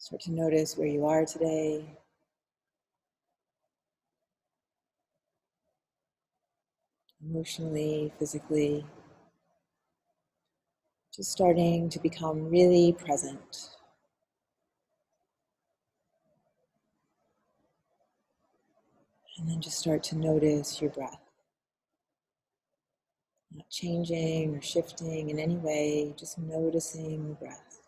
Start to notice where you are today. Emotionally, physically. Just starting to become really present. And then just start to notice your breath. Not changing or shifting in any way, just noticing the breath.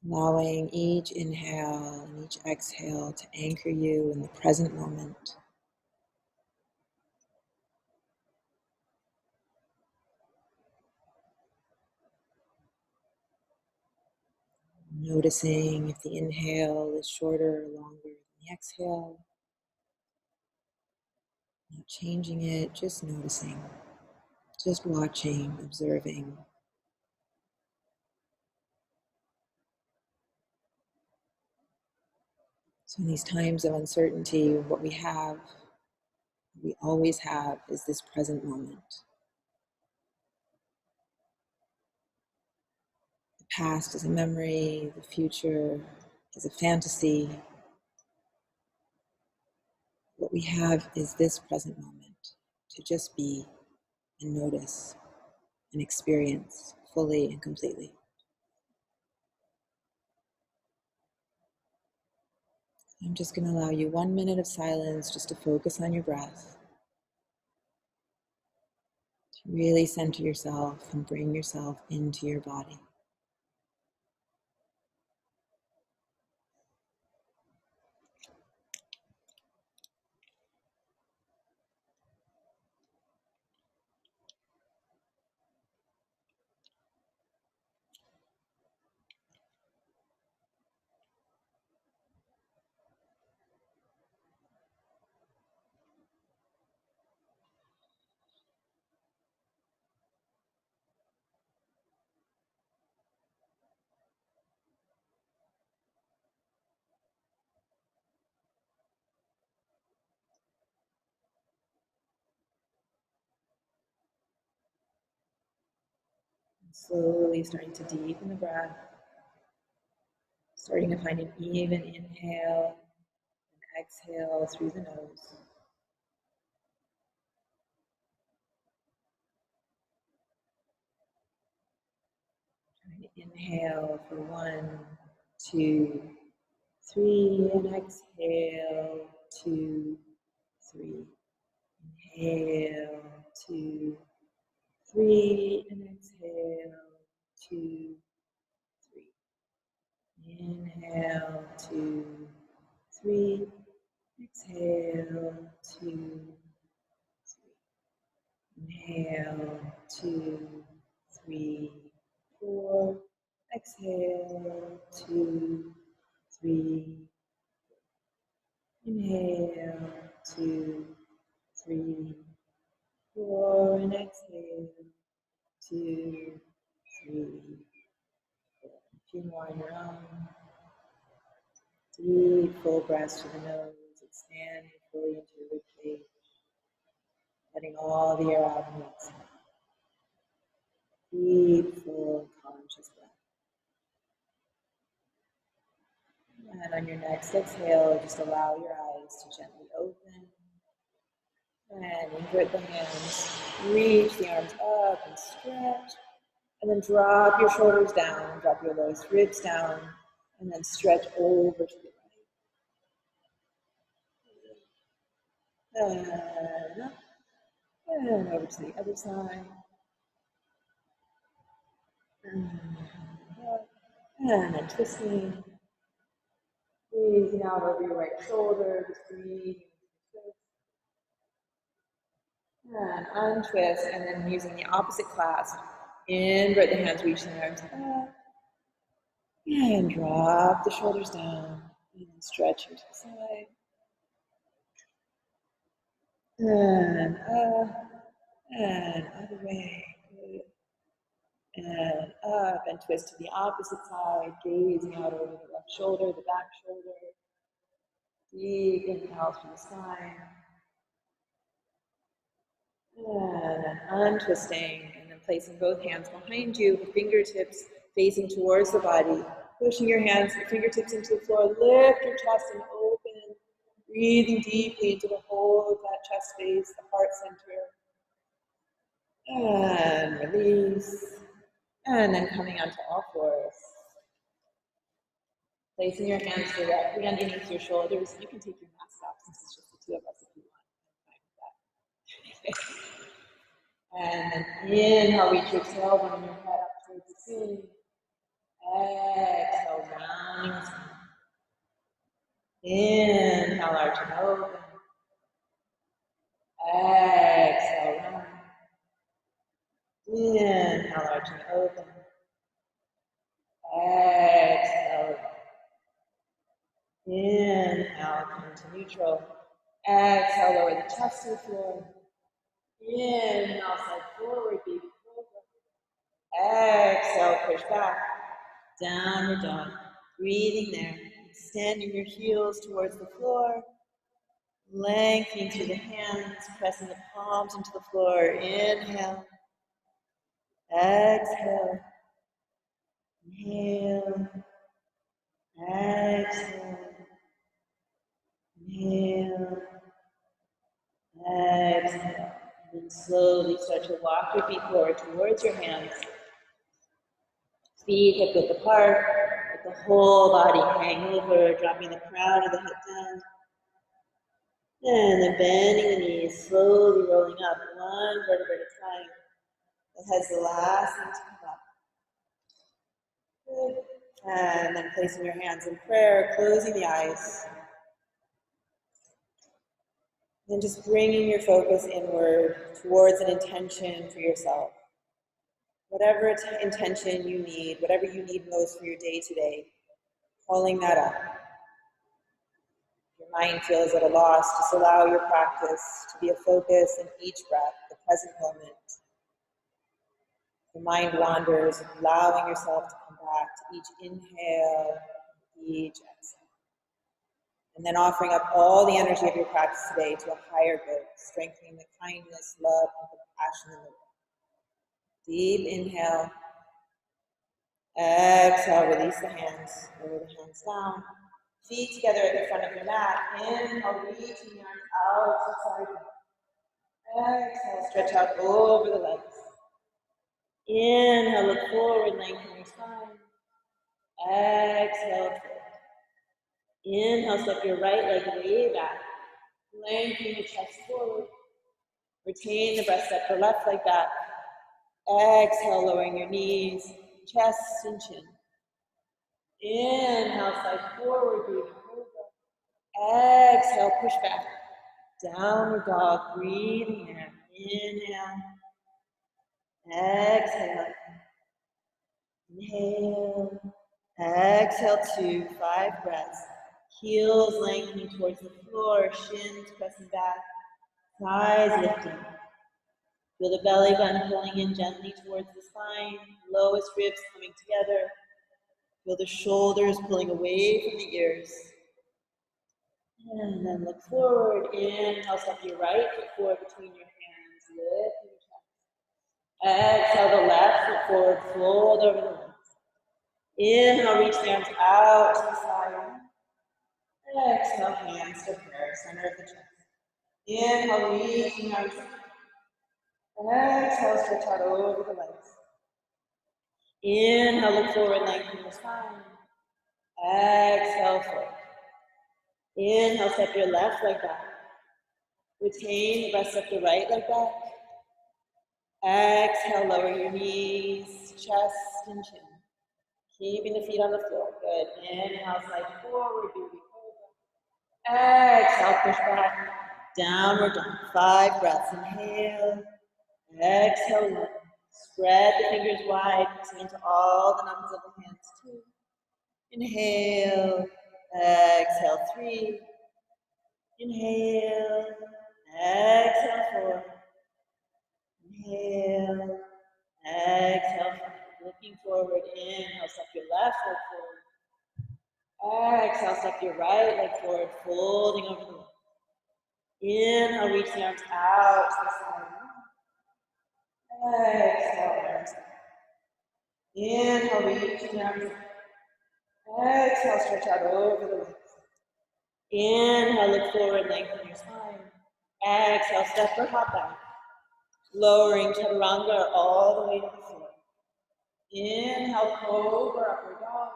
Allowing each inhale and each exhale to anchor you in the present moment. Noticing if the inhale is shorter or longer than the exhale. Not changing it, just noticing. Just watching, observing. So in these times of uncertainty, what we always have, is this present moment. The past is a memory, the future is a fantasy. What we have is this present moment to just be and notice and experience fully and completely. I'm just going to allow you 1 minute of silence just to focus on your breath. To really center yourself and bring yourself into your body. Slowly starting to deepen the breath. Starting to find an even inhale and exhale through the nose. Trying to inhale for 1, 2, 3, and exhale, 2, 3. Inhale, 2, 3, and exhale, 2, 3. Inhale, 2, 3. Exhale, 2, 3. Inhale, 2, 3, 4. Exhale, 2, 3. Inhale, 2, 3, 4, and exhale, 2, 3, 4. A few more on your own. Deep, full breaths through the nose, expanding fully into your ribcage, letting all the air out on the exhale. Deep, full, conscious breath. And on your next exhale, just allow your eyes to gently open. And invert the hands, reach the arms up and stretch. And then drop your shoulders down, drop your lowest ribs down, and then stretch over to the right. And up, and over to the other side. And up, and then twisting. Breathing out over your right shoulder, just breathe. And untwist, and then using the opposite clasp. Invert the hands, reach the arms up. And drop the shoulders down. And stretch into the side. And up. And other way. Good. And up. And twist to the opposite side. Gazing out over the left shoulder, the back shoulder. Deep inhale through the spine. And then untwisting, and then placing both hands behind you, fingertips facing towards the body, Pushing your hands, your fingertips into the floor. Lift your chest and open. Breathing deeply into the whole of that chest space, the heart center. And release. And then coming onto all fours. Placing your hands directly underneath your shoulders. You can take your mask off since it's just the two of us if you want. And then inhale, reach your tailbone and your head up towards the ceiling. Exhale, rounding the spine. Inhale, arch and open. Exhale, round. Inhale, arch and open. Exhale. Inhale, come to neutral. Exhale, lower the chest to the floor. Inhale, side forward, baby cobra. Exhale, push back. Downward dog. Breathing there. Extending your heels towards the floor. Lengthening through the hands, pressing the palms into the floor. Inhale. Exhale. Inhale. Exhale. Inhale. Exhale. And then slowly start to walk your feet forward towards your hands. Feet hip width apart. Let the whole body hang over, dropping the crown of the head down. And then bending the knees, slowly rolling up, one vertebra at a time. The head's the last thing to come up. Good. And then placing your hands in prayer, closing the eyes. And just bringing your focus inward towards an intention for yourself. Whatever intention you need, whatever you need most for your day today, calling that up. Your mind feels at a loss, just allow your practice to be a focus in each breath, the present moment. The mind wanders, allowing yourself to come back to each inhale, each exhale. And then offering up all the energy of your practice today to a higher good, strengthening the kindness, love, and compassion in the world. Deep inhale. Exhale, release the hands, lower the hands down. Feet together at the front of your mat. Inhale, reaching the arms out to the side. Exhale, stretch out over the legs. Inhale, look forward, lengthen your spine. Exhale, fold. Inhale, step your right leg way back. Lengthen your chest forward. Retain the breath, step the left leg back. Exhale, lowering your knees, chest and chin. Inhale, side forward, baby cobra. Exhale, push back. Downward dog, breathing in. Inhale. Exhale. Inhale. Exhale, 2, 5 breaths. Heels lengthening towards the floor, shins pressing back, thighs lifting. Feel the belly button pulling in gently towards the spine, lowest ribs coming together. Feel the shoulders pulling away from the ears. And then look forward. Inhale, step your right foot forward between your hands. Lift your chest. Exhale, the left foot forward, fold over the legs. Inhale, reach the arms out to the side. Exhale, hands to prayer, center of the chest. Inhale, reach the arms out. Exhale, stretch out over the legs. Inhale, look forward, lengthen the spine. Exhale, fold. Inhale, step your left leg back. Retain the breath, step the right leg back. Exhale, lower your knees, chest and chin. Keeping the feet on the floor. Good. Inhale, slide forward, baby cobra. Exhale, push back. Downward dog. 5 breaths. Inhale. Exhale, 1. Spread the fingers wide, pressing into all the knuckles of the hands. 2. Inhale. Exhale, 3. Inhale. Exhale, 4. Inhale. Exhale, 5. Looking forward. Inhale, step your left leg forward. Exhale, step your right leg forward, folding over the leg. Inhale, reach the arms out to the side. Exhale, arms up. Inhale, reach the arms up. Exhale, stretch out over the legs. Inhale, look forward, lengthen your spine. Exhale, step or hop back. Lowering chaturanga all the way to the floor. Inhale, cobra, upward dog.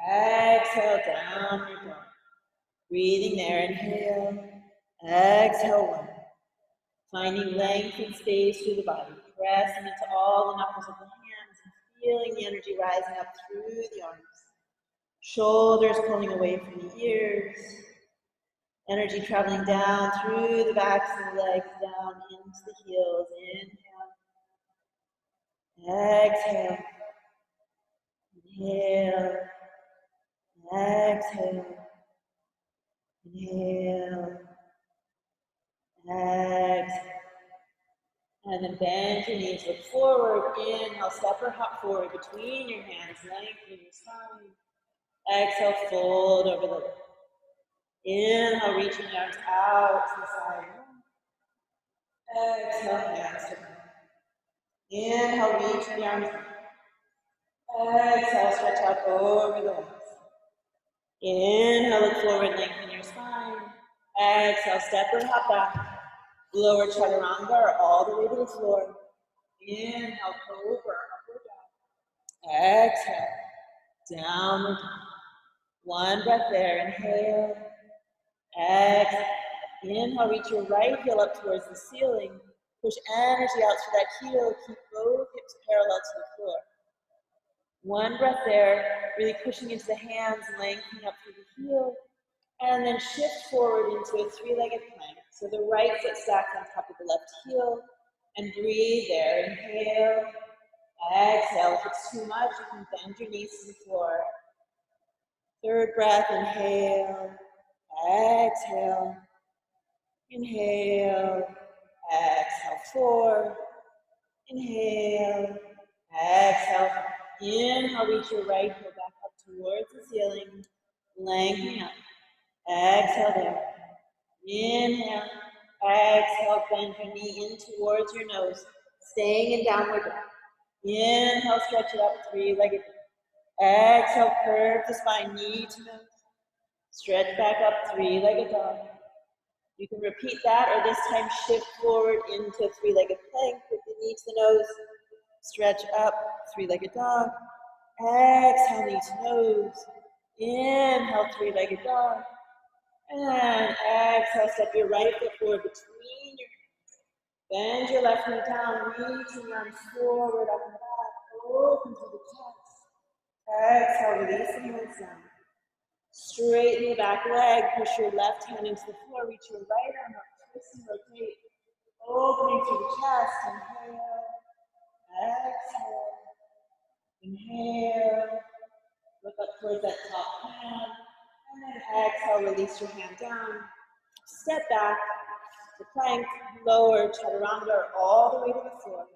Exhale, downward dog. Breathing there, inhale. Exhale, one. Finding length and space through the body. Pressing into all the knuckles of the hands and feeling the energy rising up through the arms. Shoulders pulling away from the ears. Energy traveling down through the backs of the legs, down into the heels. Inhale. Exhale. Inhale. Exhale. Inhale. Exhale. And then bend your knees, look forward. Inhale, step or hop forward between your hands, lengthen your spine. Exhale, fold over the lip. Inhale, reaching the arms out to the side. Exhale, hands to back. Inhale, reaching the arms out. Exhale, stretch out over the legs. Inhale, look forward, lengthen your spine. Exhale, step or hop back. Lower chaturanga or all the way to the floor. Inhale, cobra, upward dog. Exhale, downward dog. One breath there, inhale. Exhale. Inhale, reach your right heel up towards the ceiling. Push energy out through that heel. Keep both hips parallel to the floor. One breath there, really pushing into the hands, lengthening up through the heel. And then shift forward into a three-legged plank. So the right foot stacked on top of the left heel. And breathe there. Inhale. Exhale. If it's too much, you can bend your knees to the floor. Third breath. Inhale. Exhale. Inhale. Exhale. 4. Inhale. Exhale. Inhale. Reach your right heel back up towards the ceiling. Lengthening up. Exhale there. Inhale. Exhale. Bend your knee in towards your nose. Staying in downward dog. Inhale. Stretch it up. Three-legged. Exhale. Curve the spine. Knee to nose. Stretch back up. Three-legged dog. You can repeat that, or this time shift forward into three-legged plank with the knee to the nose. Stretch up. Three-legged dog. Exhale. Knee to nose. Inhale. Three-legged dog. And exhale, step your right foot forward between your hands. Bend your left knee down, reaching your arms forward, up and back, open through the chest. Exhale, release the hands down. Straighten the back leg, push your left hand into the floor, reach your right arm up, twist and rotate. Opening through the chest, inhale, exhale, inhale. Look up towards that top hand. And then exhale, release your hand down. Step back to plank, lower chaturanga all the way to the floor.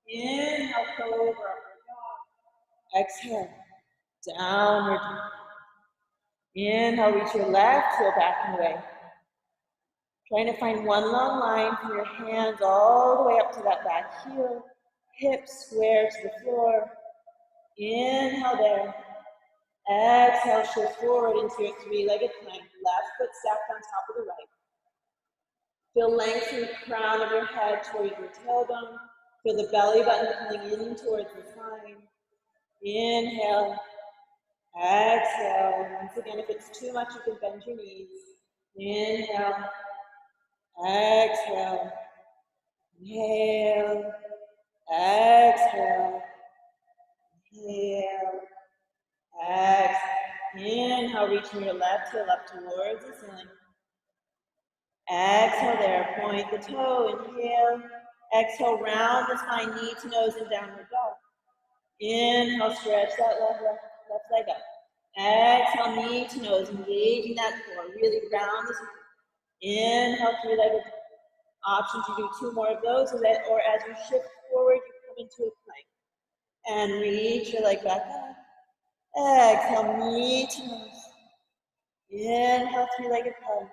Inhale, cobra, upward dog. Exhale, downward dog. Inhale, reach your left heel back and away. Trying to find one long line from your hands all the way up to that back heel. Hips square to the floor. Inhale there. Exhale, shift forward into your three-legged plank. Left foot stacked on top of the right. Feel length in the crown of your head towards your tailbone. Feel the belly button pulling in towards the spine. Inhale. Exhale. Once again, if it's too much, you can bend your knees. Inhale. Exhale. Inhale. Exhale. Inhale. Exhale. Inhale, reaching your left heel up towards the ceiling. Exhale there, point the toe, inhale. Exhale, round the spine, knee to nose and downward dog. Inhale, stretch that left leg up. Exhale, knee to nose, engaging that core, really round the spine. Inhale, three-legged dog. Option to do 2 more of those, or as you shift forward, you come into a plank. And reach your leg back up. Exhale, knee to nose. Inhale, three-legged plank.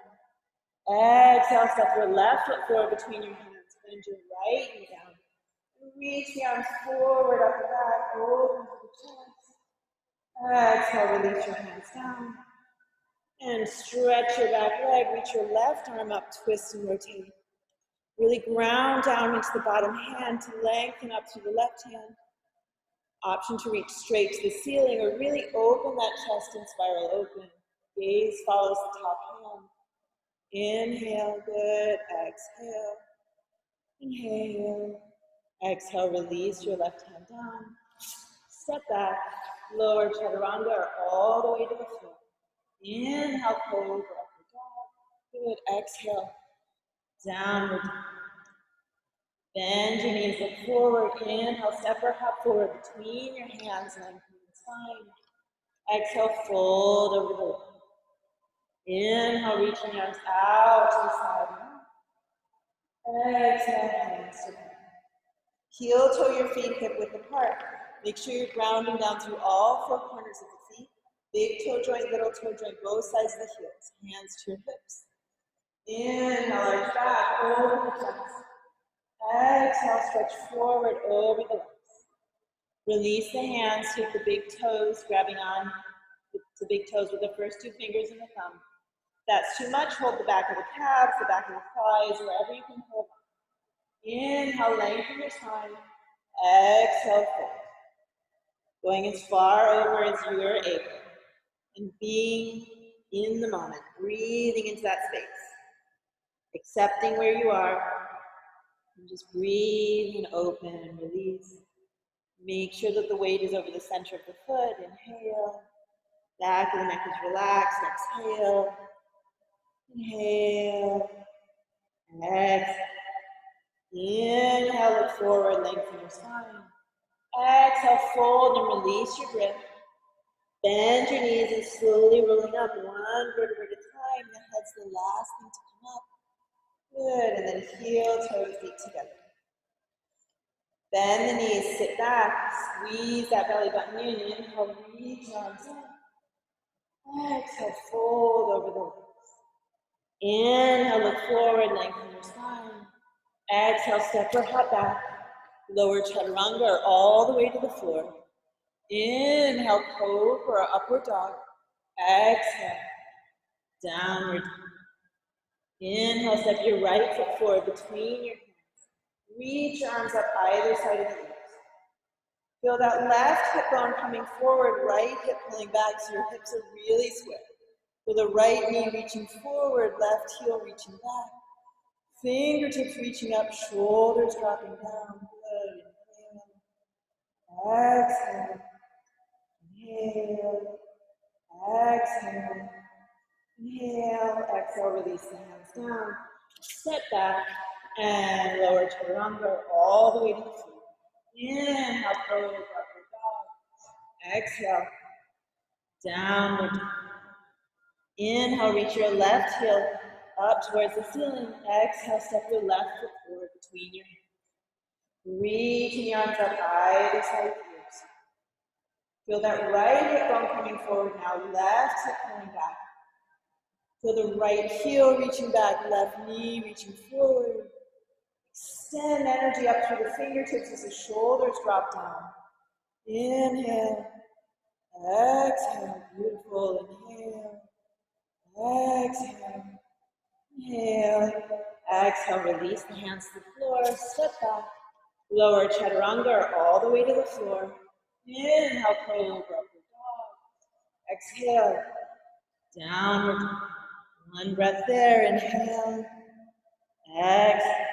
Exhale, step your left foot forward between your hands. Bend your right knee down. Reach the arms forward, up and back, open to the chest. Exhale, release your hands down. And stretch your back leg, reach your left arm up, twist and rotate. Really ground down into the bottom hand to lengthen up through the left hand. Option to reach straight to the ceiling or really open that chest and spiral open. Gaze follows the top hand. Inhale, good. Exhale. Inhale. Exhale, release your left hand down. Step back, lower chaturanga all the way to the floor. Inhale, cobra, upward dog. Good. Exhale, downward dog. Bend your knees, look forward. Inhale, step or hop forward between your hands, lengthen the spine. Exhale, fold over the leg. Inhale, reaching your arms out to the side. Exhale, hands to back. Heel toe your feet hip width apart. Make sure you're grounding down through all four corners of the feet. Big toe joint, little toe joint, both sides of the heels. Hands to your hips. Inhale, arch back over the chest. Exhale, stretch forward over the legs. Release the hands, take the big toes, grabbing on the big toes with the first two fingers and the thumb. If that's too much, hold the back of the calves, the back of the thighs, wherever you can hold on. Inhale, lengthen your spine. Exhale, fold. Going as far over as you are able. And being in the moment, breathing into that space. Accepting where you are. And just breathe and open and release. Make sure that the weight is over the center of the foot. Inhale. Back of the neck is relaxed. Exhale. Inhale. Exhale. Inhale, look forward, lengthen your spine. Exhale, fold and release your grip. Bend your knees and slowly rolling up one vertebra at a time. The head's the last thing to come up. Good, and then heel, toes, feet together. Bend the knees, sit back, squeeze that belly button in. Inhale, reach arms up. Exhale, fold over the legs. Inhale, look forward, lengthen your spine. Exhale, step or hop back. Lower chaturanga or all the way to the floor. Inhale, cobra, upward dog. Exhale, downward dog. Inhale, step your right foot forward between your hands. Reach your arms up either side of the hips. Feel that left hip bone coming forward, right hip pulling back so your hips are really square. Feel the right knee reaching forward, left heel reaching back. Fingertips reaching up, shoulders dropping down. Good. Inhale. Exhale. Inhale. Exhale. Inhale. Exhale. Release the hands down. Step back and lower chaturanga all the way to the floor. Inhale. Cobra, upward dog. Exhale. Downward dog. Inhale. Reach your left heel up towards the ceiling. Exhale. Step your left foot forward between your hands. Reaching your arms up either side of the ears. Feel that right hip bone coming forward now, left hip pulling back. Feel the right heel reaching back, left knee reaching forward. Extend energy up through the fingertips as the shoulders drop down. Inhale. Exhale. Beautiful. Inhale. Exhale. Inhale. Exhale. Release the hands to the floor. Step back. Lower chaturanga all the way to the floor. Inhale, cobra, upward dog. Exhale, downward dog. One breath there. Inhale. Exhale.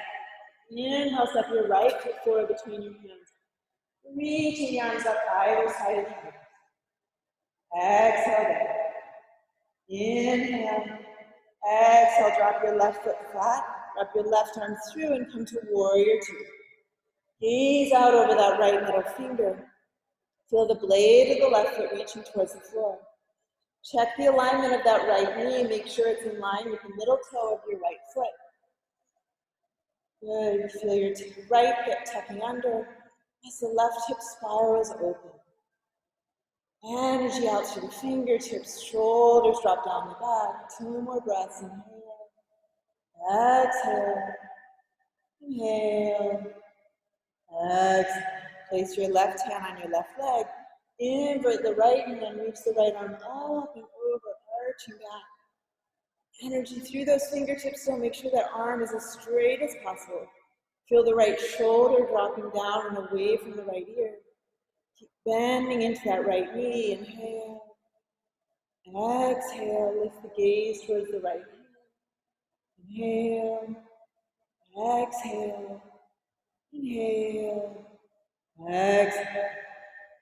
Inhale, step your right foot forward between your hands. Reaching the arms up either side of the hips. Exhale down. Inhale. Exhale, drop your left foot flat. Drop your left arm through and come to warrior two. Gaze out over that right middle finger. Feel the blade of the left foot reaching towards the floor. Check the alignment of that right knee. Make sure it's in line with the middle toe of your right foot. Good. Feel your right hip tucking under as the left hip spirals open. Energy out through the fingertips. Shoulders drop down the back. 2 more breaths. Inhale. Exhale. Inhale. Exhale. Place your left hand on your left leg. Invert the right hand, reach the right arm up and over, arching back. Energy through those fingertips, so make sure that arm is as straight as possible. Feel the right shoulder dropping down and away from the right ear. Keep bending into that right knee. Inhale. Exhale, lift the gaze towards the right hand. Inhale. Exhale. Inhale. Exhale.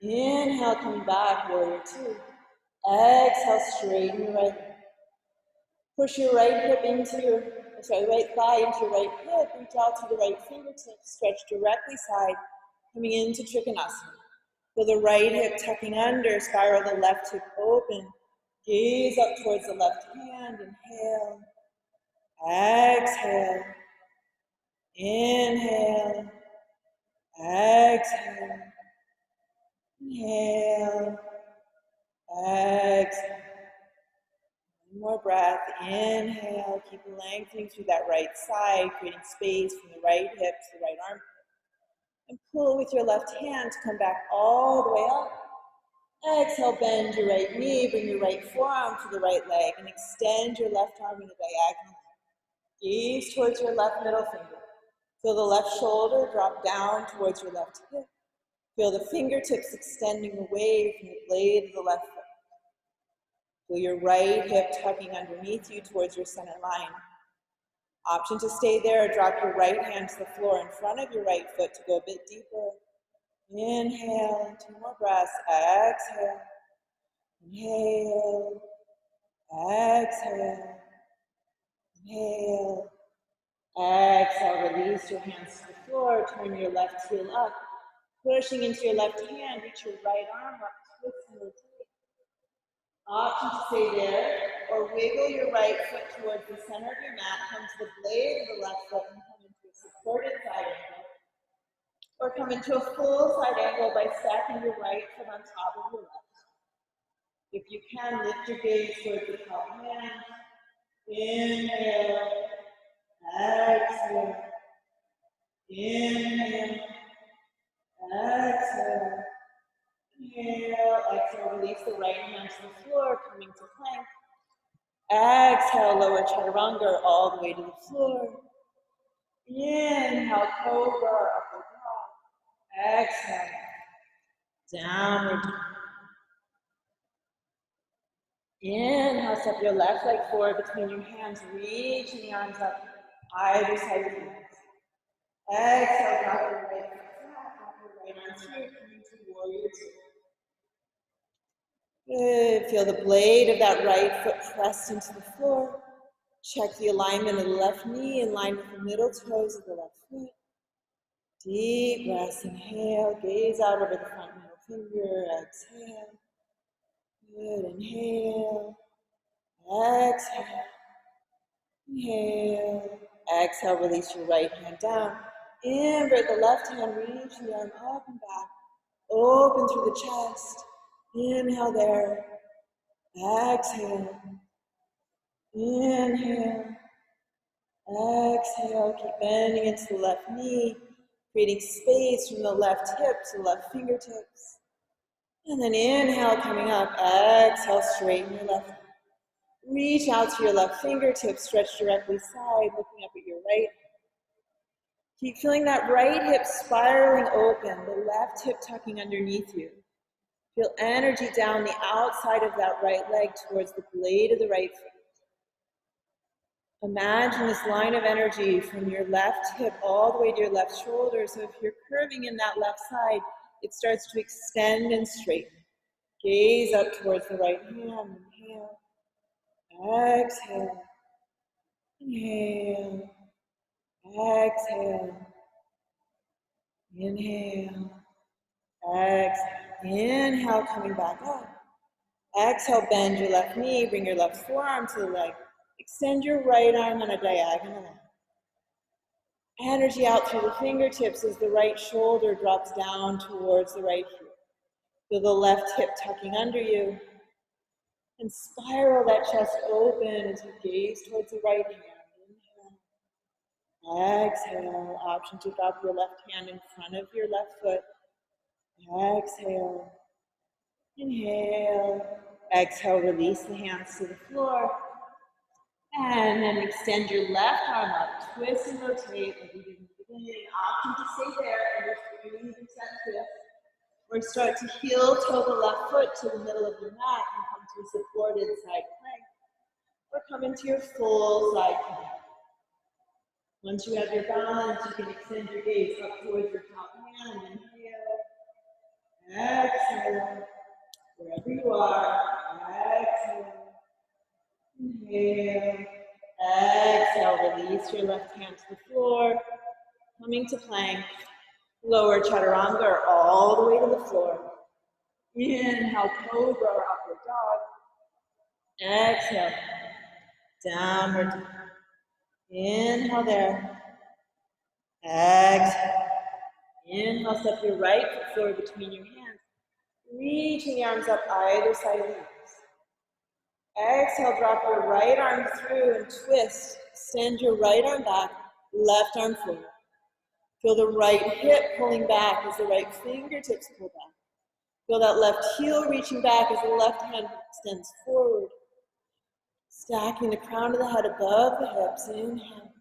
Inhale, coming back, warrior two. Exhale, straighten your right leg. Push your right hip into your, right thigh into your right hip. Reach out to the right fingertips. Stretch directly side, coming into Trikonasana. Feel the right hip tucking under. Spiral the left hip open. Gaze up towards the left hand. Inhale. Exhale. Inhale. Exhale. Inhale. Exhale. One more breath. Inhale. Keep lengthening through that right side, creating space from the right hip to the right arm. And pull with your left hand to come back all the way up. Exhale, bend your right knee, bring your right forearm to the right leg, and extend your left arm in a diagonal. Gaze towards your left middle finger. Feel the left shoulder drop down towards your left hip. Feel the fingertips extending away from the blade of the left foot. Feel your right hip tucking underneath you towards your center line. Option to stay there or drop your right hand to the floor in front of your right foot to go a bit deeper. Inhale, 2 more breaths. Exhale. Inhale. Exhale. Inhale. Exhale. Release your hands to the floor. Turn your left heel up. Pushing into your left hand. Reach your right arm up. Twist and rotate. Option to stay there or wiggle your right foot towards the center of your mat. Come to the blade of the left foot and come into a supported side angle. Or come into a full side angle by stacking your right foot on top of your left. If you can, lift your gaze towards the top hand. Inhale. Exhale. Inhale. Exhale. Inhale. Exhale. Release the right hand to the floor, coming to plank. Exhale. Lower chaturanga all the way to the floor. Inhale. Cobra or upward dog. Exhale. Downward dog. Inhale, step your left leg forward between your hands, reaching the arms up either side of your hands. Exhale, drop your right foot flat, drop your right arm through, coming to warrior two. Good, feel the blade of that right foot pressed into the floor. Check the alignment of the left knee in line with the middle toes of the left foot. Deep breaths, inhale, gaze out over the front middle finger, exhale. Good, inhale. Exhale. Inhale. Exhale, release your right hand down. Invert the left hand, reach the arm up and back. Open through the chest. Inhale there. Exhale. Inhale. Exhale. Keep bending into the left knee, creating space from the left hip to the left fingertips. And then inhale, coming up. Exhale, straighten your left. Reach out to your left fingertips, stretch directly side, looking up at your right. Keep feeling that right hip spiraling open, the left hip tucking underneath you. Feel energy down the outside of that right leg towards the blade of the right foot. Imagine this line of energy from your left hip all the way to your left shoulder. So if you're curving in that left side, it starts to extend and straighten. Gaze up towards the right hand. Inhale. Exhale. Inhale. Exhale. Inhale. Exhale. Inhale, coming back up. Exhale, bend your left knee, bring your left forearm to the leg. Extend your right arm on a diagonal line. Energy out through the fingertips as the right shoulder drops down towards the right heel. Feel the left hip tucking under you. And spiral that chest open as you gaze towards the right hand. Inhale. Exhale. Option to drop your left hand in front of your left foot. Exhale. Inhale. Exhale, release the hands to the floor. And then extend your left arm up. Twist and rotate like we did in the beginning. Option to stay there and just breathe and set twist. Or start to heel toe the left foot to the middle of your mat and come to a supported side plank. Or come into your full side plank. Once you have your balance, you can extend your gaze up towards your top hand. Inhale. Exhale. Wherever you are. Exhale. Inhale. Exhale. Release your left hand to the floor. Coming to plank. Lower chaturanga or all the way to the floor. Inhale, cobra or upward dog. Exhale. Downward dog. Inhale there. Exhale. Inhale, step your right foot forward between your hands. Reaching the arms up either side of the hips. Exhale, drop your right arm through and twist. Extend your right arm back, left arm forward. Feel the right hip pulling back as the right fingertips pull back. Feel that left heel reaching back as the left hand extends forward. Stacking the crown of the head above the hips. Inhale.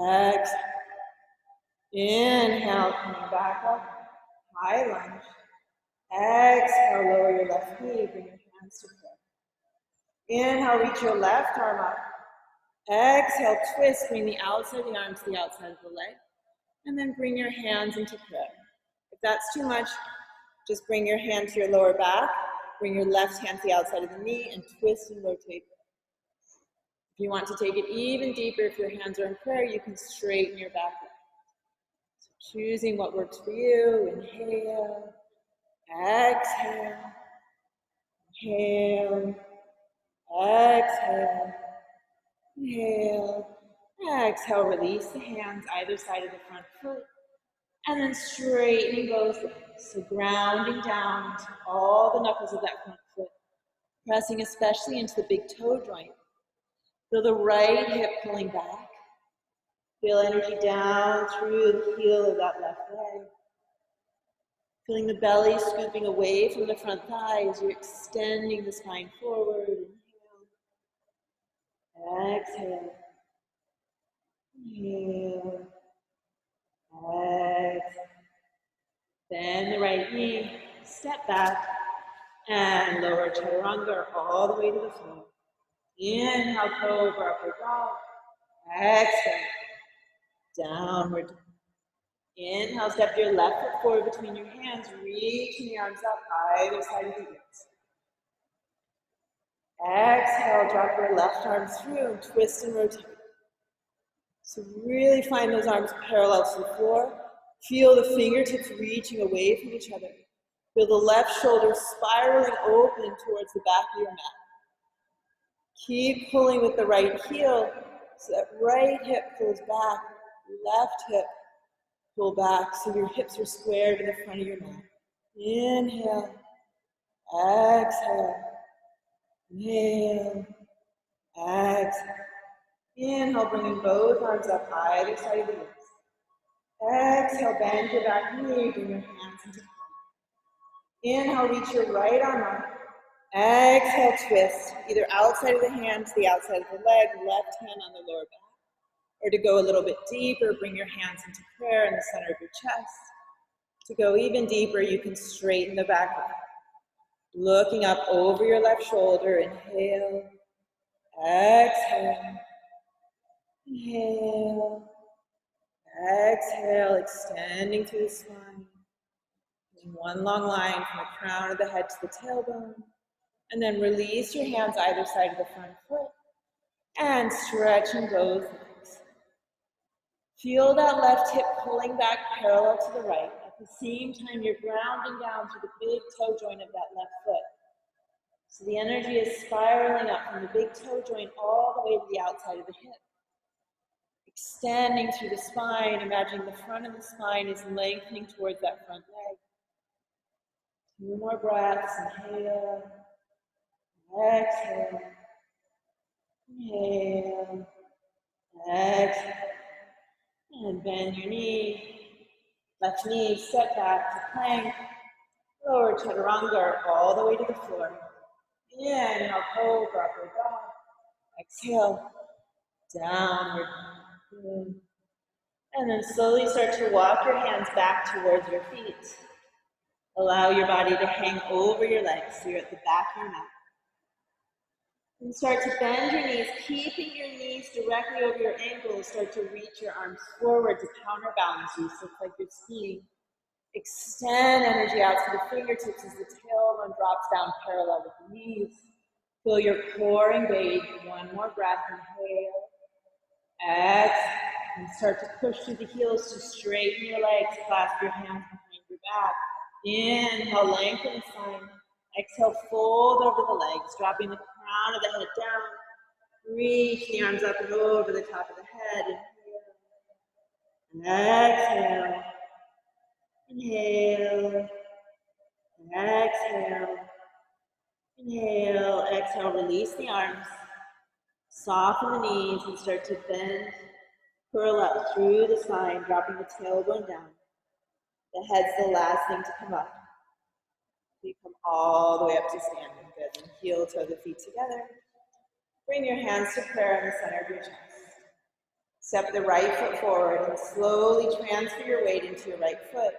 Exhale. Inhale, coming back up. High lunge. Exhale, lower your left knee. Bring your hands to prayer. Inhale, reach your left arm up. Exhale, twist. Bring the outside of the arm to the outside of the leg. And then bring your hands into prayer. If that's too much, just bring your hand to your lower back. Bring your left hand to the outside of the knee and twist and rotate. If you want to take it even deeper, if your hands are in prayer, you can straighten your back. So choosing what works for you. Inhale. Exhale. Inhale. Exhale. Inhale. Exhale. Release the hands either side of the front foot. And then straightening both legs. So grounding down to all the knuckles of that front foot. Pressing especially into the big toe joint. Feel the right hip pulling back. Feel energy down through the heel of that left leg. Feeling the belly scooping away from the front thigh as you're extending the spine forward. Inhale. Exhale. Inhale. Exhale. Bend the right knee. Step back. And lower chaturanga all the way to the floor. Inhale, cobra, upward dog. Exhale. Downward dog. Inhale, step your left foot forward between your hands, reaching the arms up either side of the hips. Exhale, drop your left arm through and twist and rotate. So really find those arms parallel to the floor. Feel the fingertips reaching away from each other. Feel the left shoulder spiraling open towards the back of your mat. Keep pulling with the right heel so that right hip pulls back, left hip pull back so your hips are squared in the front of your mat. Inhale, exhale, inhale, exhale. Inhale, bringing both arms up either side of the hips. Exhale, bend your back knee, bring your hands into plank. Inhale, reach your right arm up. Exhale, twist, either outside of the hand to the outside of the leg, left hand on the lower back. Or to go a little bit deeper, bring your hands into prayer in the center of your chest. To go even deeper, you can straighten the back leg. Looking up over your left shoulder, inhale, exhale, inhale, exhale, extending through the spine. In one long line from the crown of the head to the tailbone. And then release your hands either side of the front foot and stretching both legs. Feel that left hip pulling back parallel to the right. At the same time, you're grounding down to the big toe joint of that left foot. So the energy is spiraling up from the big toe joint all the way to the outside of the hip. Extending through the spine, imagining the front of the spine is lengthening towards that front leg. 2 more breaths, inhale, exhale, inhale, exhale. And bend your knee, left knee, step back to plank. Lower chaturanga all the way to the floor. Inhale, cobra, upward dog. Exhale, downward. Good. And then slowly start to walk your hands back towards your feet. Allow your body to hang over your legs so you're at the back of your mat. And start to bend your knees, keeping your knees directly over your ankles. Start to reach your arms forward to counterbalance you, so it's like you're skiing. Extend energy out to the fingertips as the tailbone drops down parallel with the knees. Feel your core engage. One more breath. Inhale. Exhale. And start to push through the heels to straighten your legs. Clasp your hands behind your back. Inhale, lengthen spine. Exhale, fold over the legs, dropping the crown of the head down. Reach the arms up and over the top of the head. Inhale. Inhale. Exhale. Inhale. Exhale. Release the arms. Soften the knees and start to bend. Curl up through the spine, dropping the tailbone down. The head's the last thing to come up. You come all the way up to standing. Good. And heel toe the feet together. Bring your hands to prayer in the center of your chest. Step the right foot forward and slowly transfer your weight into your right foot.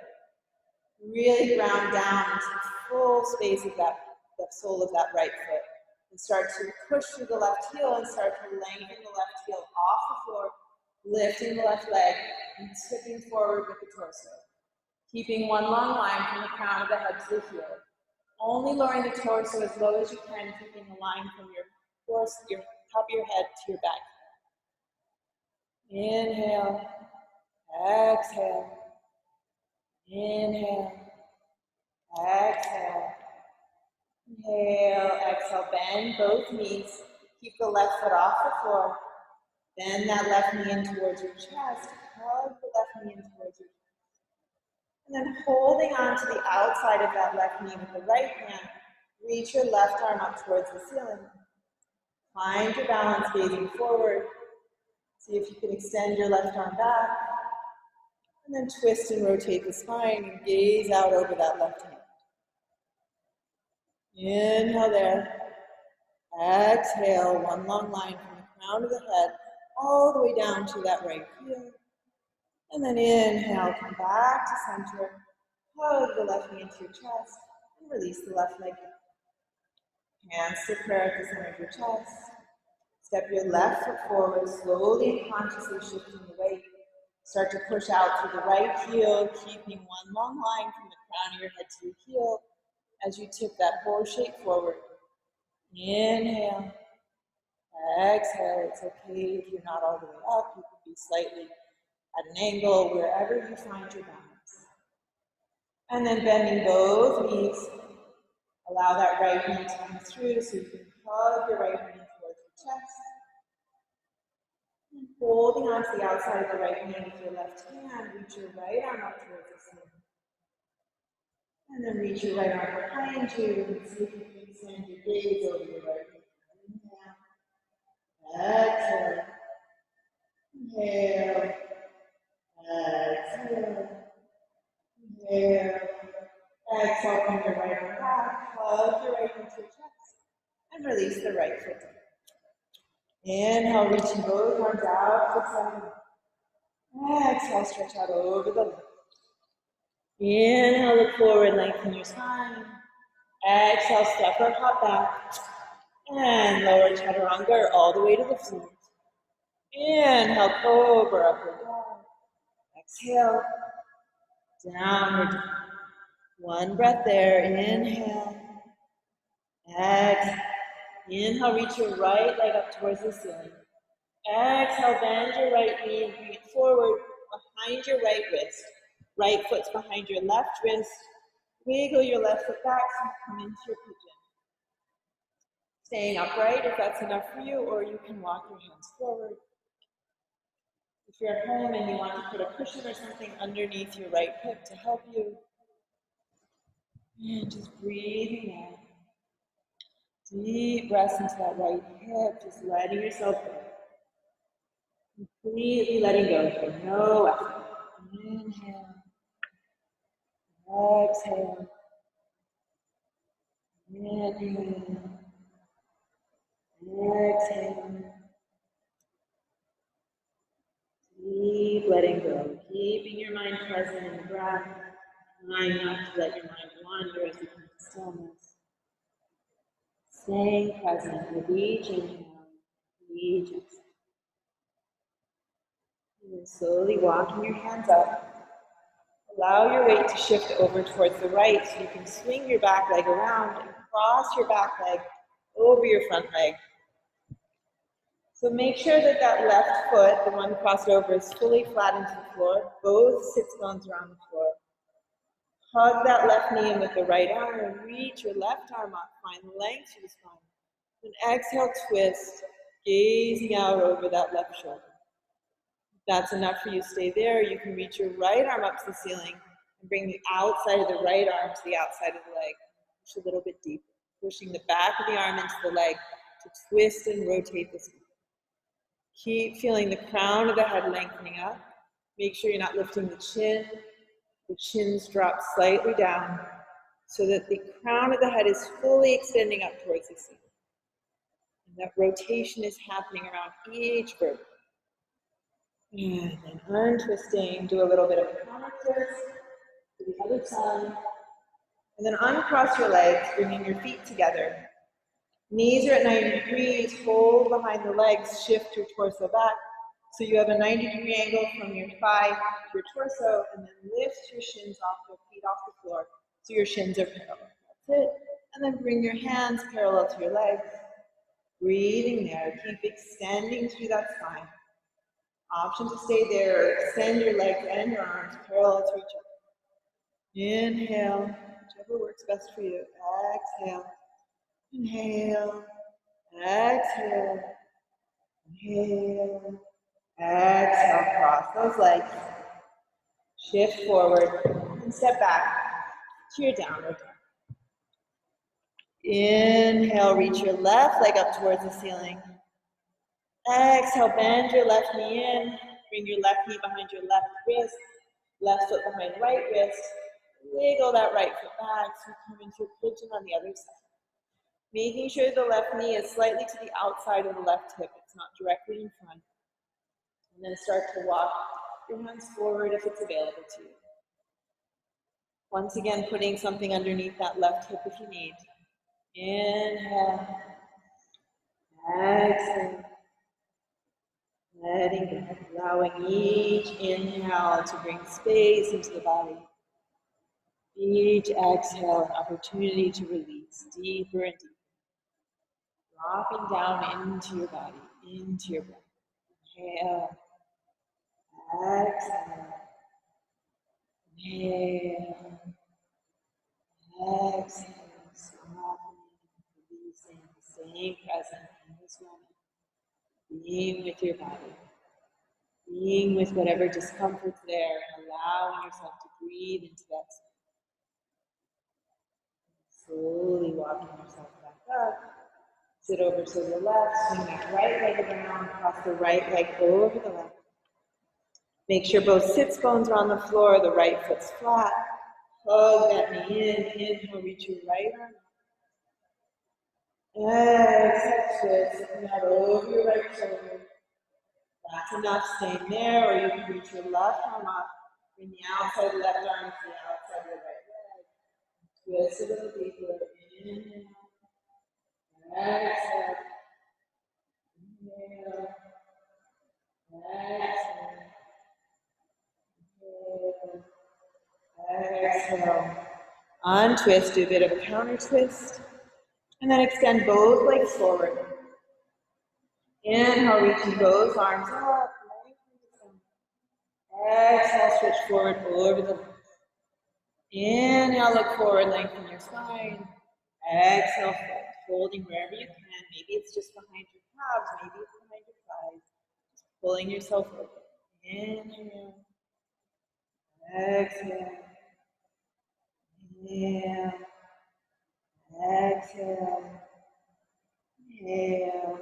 Really ground down into the full space of the sole of that right foot. And start to push through the left heel and start to lengthen the left heel off the floor, lifting the left leg and tipping forward with the torso. Keeping one long line from the crown of the head to the heel. Only lowering the torso as low as you can, keeping a line from your top of your head to your back. Inhale, exhale, inhale, exhale, inhale, exhale, bend both knees, keep the left foot off the floor, bend that left knee in towards your chest, hug the left knee in towards your chest. And then holding on to the outside of that left knee with the right hand, reach your left arm up towards the ceiling. Find your balance gazing forward. See if you can extend your left arm back. And then twist and rotate the spine and gaze out over that left hand. Inhale there. Exhale, one long line from the crown of the head all the way down to that right heel. And then inhale, come back to center. Hug the left knee into your chest and release the left leg. Hands to prayer at the center of your chest. Step your left foot forward, slowly and consciously shifting the weight. Start to push out through the right heel, keeping one long line from the crown of your head to your heel as you tip that horse shape forward. Inhale. Exhale. It's okay if you're not all the way up. You can be slightly at an angle, wherever you find your balance. And then bending both knees. Allow that right knee to come through so you can hug your right knee towards your chest. And holding onto the outside of the right knee with your left hand, reach your right arm up towards the ceiling. And then reach your right arm behind you and see if you can extend your gaze over your right knee. Inhale. Exhale. Inhale. Exhale. Inhale. Exhale, bring your right arm back, hug your right knee to your chest, and release the right foot down. Inhale, reaching both arms out to the side. Exhale, stretch out over the left. Inhale, look forward, lengthen your spine. Exhale, step or hop back. And lower chaturanga all the way to the floor. Inhale, cobra, upward dog. Exhale, downward dog. One breath there. Inhale. Exhale. Inhale, reach your right leg up towards the ceiling. Exhale, bend your right knee and bring it forward behind your right wrist. Right foot's behind your left wrist. Wiggle your left foot back so you come into your pigeon. Staying upright if that's enough for you, or you can walk your hands forward. If you're at home and you want to put a cushion or something underneath your right hip to help you, and just breathing in. Deep breaths into that right hip, just letting yourself go. Completely letting go for no effort. Inhale. Exhale. Inhale. Exhale. Keep letting go. Keeping your mind present in the breath. Trying not to let your mind wander as you come to stillness. Staying present with each inhale, each exhale. And then slowly walking your hands up. Allow your weight to shift over towards the right so you can swing your back leg around and cross your back leg over your front leg. So make sure that that left foot, the one crossed over, is fully flat into the floor. Both sits bones are on the floor. Hug that left knee in with the right arm and reach your left arm up. Find length through the spine. Then exhale, twist, gazing out over that left shoulder. If that's enough for you, stay there. You can reach your right arm up to the ceiling and bring the outside of the right arm to the outside of the leg. Push a little bit deeper, pushing the back of the arm into the leg to twist and rotate the spine. Keep feeling the crown of the head lengthening up. Make sure you're not lifting the chin. The chin's drop slightly down so that the crown of the head is fully extending up towards the ceiling. And that rotation is happening around each vertebra. And then untwisting, do a little bit of a counter twist to the other side. And then uncross your legs, bringing your feet together. Knees are at 90 degrees, hold behind the legs, shift your torso back. So you have a 90-degree angle from your thigh to your torso, and then lift your shins off your feet off the floor so your shins are parallel. That's it. And then bring your hands parallel to your legs. Breathing there. Keep extending through that spine. Option to stay there or extend your legs and your arms parallel to each other. Inhale, whichever works best for you. Exhale. Inhale. Exhale. Inhale. Exhale, cross those legs. Shift forward and step back to your downward dog. Inhale, reach your left leg up towards the ceiling. Exhale, bend your left knee in. Bring your left knee behind your left wrist. Left foot behind right wrist. Wiggle that right foot back so you come into a pigeon on the other side. Making sure the left knee is slightly to the outside of the left hip. It's not directly in front. And then start to walk your hands forward if it's available to you. Once again, putting something underneath that left hip if you need. Inhale. Exhale. Letting go. Allowing each inhale to bring space into the body. Each exhale, an opportunity to release deeper and deeper. Dropping down into your body, into your breath. Inhale. Exhale. Inhale. Exhale. Softening, releasing, staying present in this moment. Being with your body. Being with whatever discomfort's there and allowing yourself to breathe into that space. Slowly walking yourself back up. Sit over to the left, swing that right leg around, cross the right leg over the left. Make sure both sits bones are on the floor, the right foot's flat. Hug that knee in, inhale, reach your right arm. Exhale, twist, sitting out over your right shoulder. That's enough, staying there, or you can reach your left arm up, bring the outside of the left arm to the outside of the right leg. Twist a little deeper, inhale. Exhale. Inhale. Exhale. Exhale. Untwist, do a bit of a counter twist. And then extend both legs forward. Inhale, reaching both arms up. Exhale, switch forward over the legs. Inhale, look forward, lengthen your spine. Exhale, fold, folding wherever you can. Maybe it's just behind your calves, maybe it's behind your thighs. Just pulling yourself over. Inhale. Exhale. Inhale. Exhale. Inhale.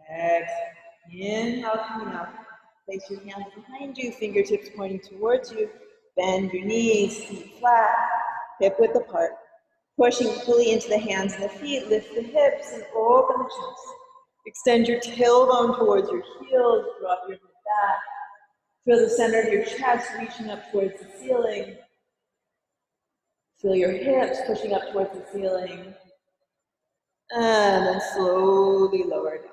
Exhale. Inhale, coming up. Place your hands behind you, fingertips pointing towards you. Bend your knees, feet flat, hip width apart. Pushing fully into the hands and the feet, lift the hips and open the chest. Extend your tailbone towards your heels, drop your head back. Feel the center of your chest reaching up towards the ceiling. Feel your hips pushing up towards the ceiling. And then slowly lower down.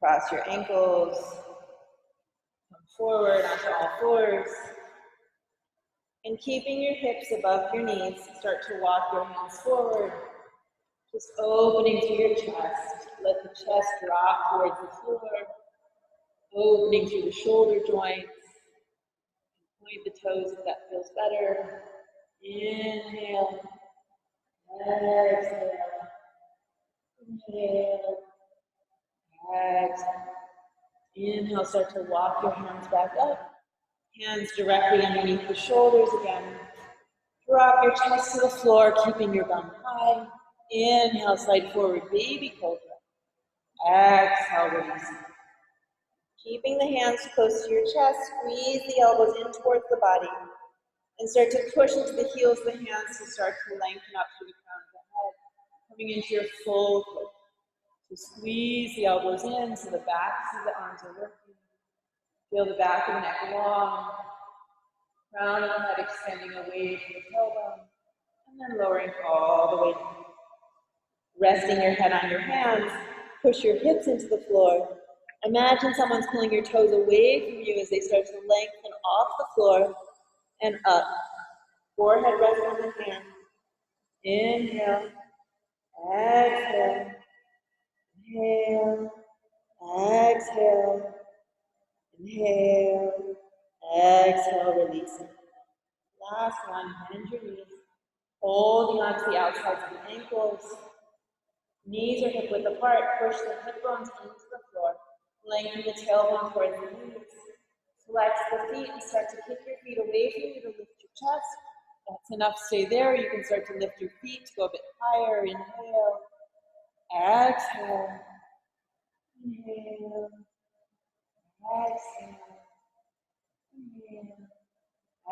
Cross your ankles. Come forward onto all fours. And keeping your hips above your knees, start to walk your hands forward. Just opening through your chest. Let the chest drop towards the floor. Opening through the shoulder joints. Point the toes if that feels better. Inhale. Exhale. Inhale. Exhale. Inhale, start to walk your hands back up. Hands directly underneath the shoulders again. Drop your chest to the floor, keeping your bum high. Inhale, slide forward, baby cobra. Exhale, release. Keeping the hands close to your chest, squeeze the elbows in towards the body. And start to push into the heels of the hands to start to lengthen up through the crown of the head. Coming into your full twist. So squeeze the elbows in so the backs of the arms are working. Feel the back of the neck long. Crown of the head extending away from the tailbone. And then lowering all the way down. Resting your head on your hands, push your hips into the floor. Imagine someone's pulling your toes away from you as they start to lengthen off the floor and up. Forehead rests on the hand. Inhale. Exhale. Inhale. Exhale. Inhale. Exhale. Release it. Last one. Bend your knees. Holding onto the outsides of the ankles. Knees are hip width apart. Push the hip bones into the floor. Lengthen the tailbone towards the knees. Flex the feet and start to kick your feet away from you to lift your chest. That's enough. Stay there. You can start to lift your feet to go a bit higher. Inhale. Exhale. Inhale. Exhale. Inhale.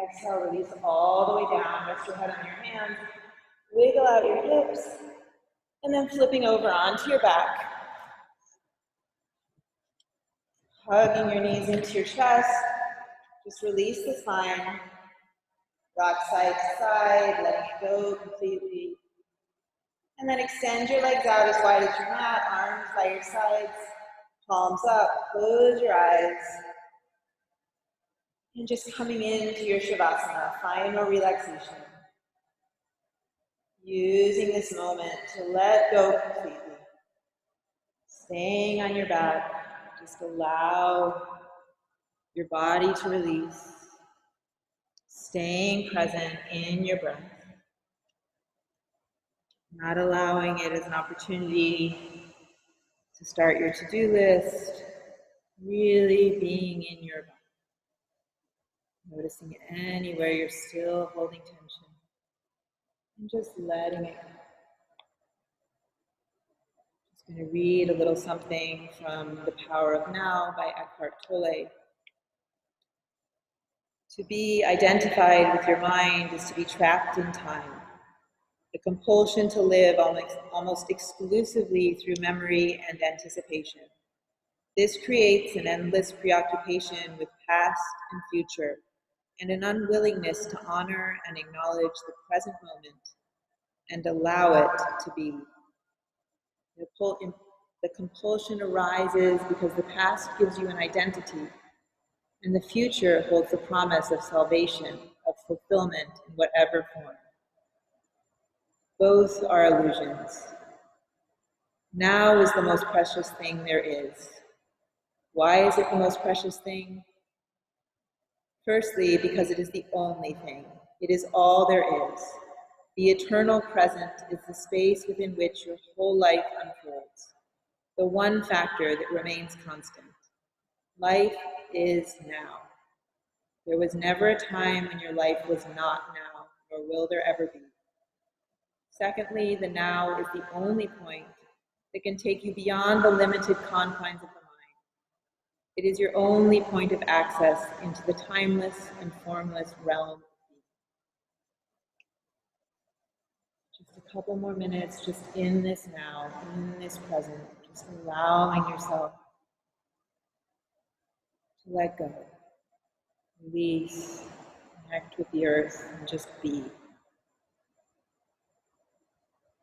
Exhale. Release all the way down. Rest your head on your hands. Wiggle out your hips. And then flipping over onto your back. Hugging your knees into your chest. Just release the spine. Rock side to side, letting it go completely. And then extend your legs out as wide as your mat, arms by your sides, palms up, close your eyes. And just coming into your Shavasana, final relaxation. Using this moment to let go completely. Staying on your back, just allow your body to release. Staying present in your breath. Not allowing it as an opportunity to start your to-do list. Really being in your body. Noticing anywhere you're still holding tension. And just letting it go. Just going to read a little something from The Power of Now by Eckhart Tolle. To be identified with your mind is to be trapped in time. The compulsion to live almost exclusively through memory and anticipation. This creates an endless preoccupation with past and future, and an unwillingness to honor and acknowledge the present moment and allow it to be. The compulsion arises because the past gives you an identity, and the future holds the promise of salvation, of fulfillment in whatever form. Both are illusions. Now is the most precious thing there is. Why is it the most precious thing? Firstly, because it is the only thing. It is all there is. The eternal present is the space within which your whole life unfolds. The one factor that remains constant. Life is now. There was never a time when your life was not now, nor will there ever be. Secondly, the now is the only point that can take you beyond the limited confines of the mind. It is your only point of access into the timeless and formless realm of being. couple more minutes just in this now, in this present, just allowing yourself to let go, release, connect with the earth, and just be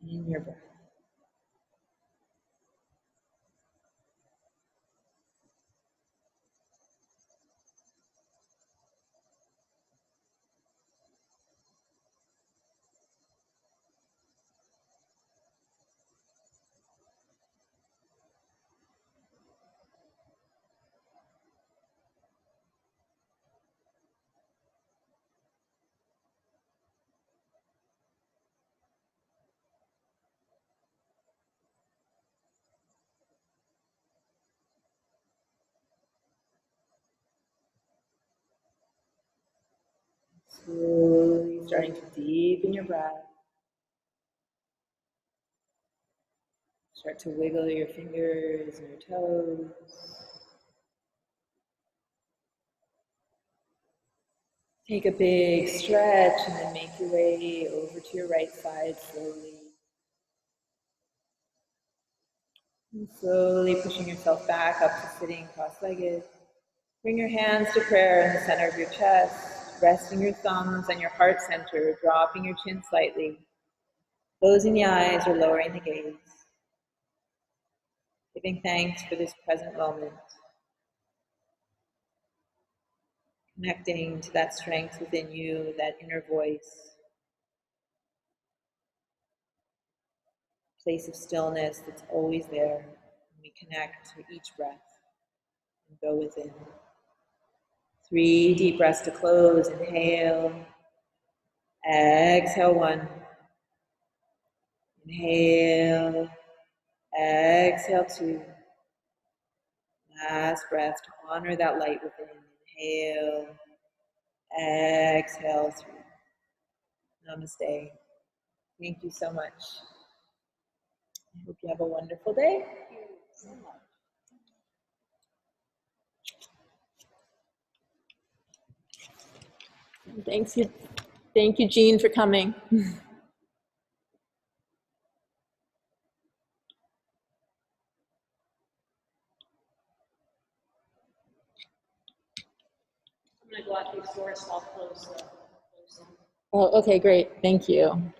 in your breath. Slowly starting to deepen your breath. Start to wiggle your fingers and your toes. Take a big stretch and then make your way over to your right side slowly. And slowly pushing yourself back up to sitting cross-legged. Bring your hands to prayer in the center of your chest, resting your thumbs on your heart center, dropping your chin slightly, closing the eyes or lowering the gaze. Giving thanks for this present moment. Connecting to that strength within you, that inner voice. Place of stillness that's always there. And we connect to each breath and go within. 3 deep breaths to close. Inhale. Exhale 1. Inhale. Exhale 2. Last breath to honor that light within. Inhale. Exhale 3. Namaste. Thank you so much. I hope you have a wonderful day. Thank you, Jean, for coming. I'm going to go out to the store, so I'll close. Oh, okay, great. Thank you.